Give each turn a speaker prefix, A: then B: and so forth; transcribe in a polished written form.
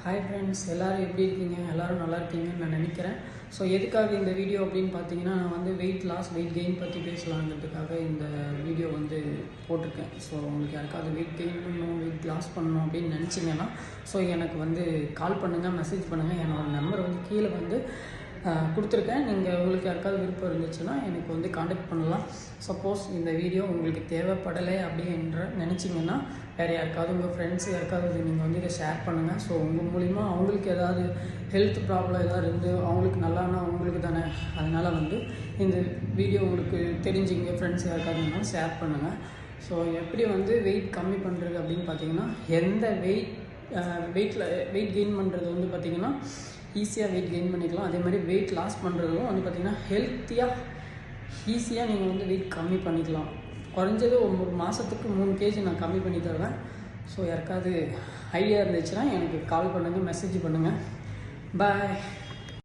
A: Hi friends, எல்லோரும் எப்படி இருக்கீங்க? எல்லோரும் நல்லா இருக்கீங்கன்னு நான் நினைக்கிறேன். ஸோ எதுக்காக இந்த வீடியோ அப்படின்னு பார்த்தீங்கன்னா, நான் வந்து வெயிட் லாஸ் வெயிட் கெயின் பற்றி பேசலாங்கிறதுக்காக இந்த வீடியோ வந்து போட்டிருக்கேன். ஸோ உங்களுக்கு யாருக்காவது வெயிட் கெயின் பண்ணணும், வெயிட் லாஸ் பண்ணணும் அப்படின்னு நினச்சிங்கன்னா ஸோ எனக்கு வந்து கால் பண்ணுங்கள், மெசேஜ் பண்ணுங்கள். என்னோடய நம்பர் வந்து கீழே வந்து கொடுத்துருக்கேன். நீங்கள் உங்களுக்கு யாருக்காவது விருப்பம் இருந்துச்சுன்னா எனக்கு வந்து காண்டாக்ட் பண்ணலாம். சப்போஸ் இந்த வீடியோ உங்களுக்கு தேவைப்படலை அப்படின்ற நினச்சிங்கன்னா வேறு யாருக்காவது உங்கள் ஃப்ரெண்ட்ஸ் யாருக்காவது நீங்கள் வந்து இதை ஷேர் பண்ணுங்கள். ஸோ உங்கள் மூலிமா அவங்களுக்கு ஏதாவது ஹெல்த் ப்ராப்ளம் ஏதாவது இருந்து அவங்களுக்கு நல்லானா அவங்களுக்கு தானே. அதனால் வந்து இந்த வீடியோ உங்களுக்கு தெரிஞ்சுங்க ஃப்ரெண்ட்ஸ் யாருக்காவது ஷேர் பண்ணுங்கள். ஸோ எப்படி வந்து வெயிட் கம்மி பண்ணுறது அப்படின்னு பார்த்தீங்கன்னா, எந்த வெயிட் கெயின் பண்ணுறது வந்து பார்த்திங்கன்னா ஈஸியாக வெயிட் கெயின் பண்ணிக்கலாம். அதே மாதிரி வெயிட் லாஸ் பண்ணுறதும் வந்து பார்த்திங்கன்னா ஹெல்த்தியாக ஈஸியாக நீங்கள் வந்து வெயிட் கம்மி பண்ணிக்கலாம். குறைஞ்சது ஒரு மாதத்துக்கு 3 kg நான் கம்மி பண்ணி தருவேன். ஸோ யாருக்காவது ஐடியா இருந்துச்சுன்னா எனக்கு கால் பண்ணுங்கள், மெசேஜ் பண்ணுங்கள். பாய்.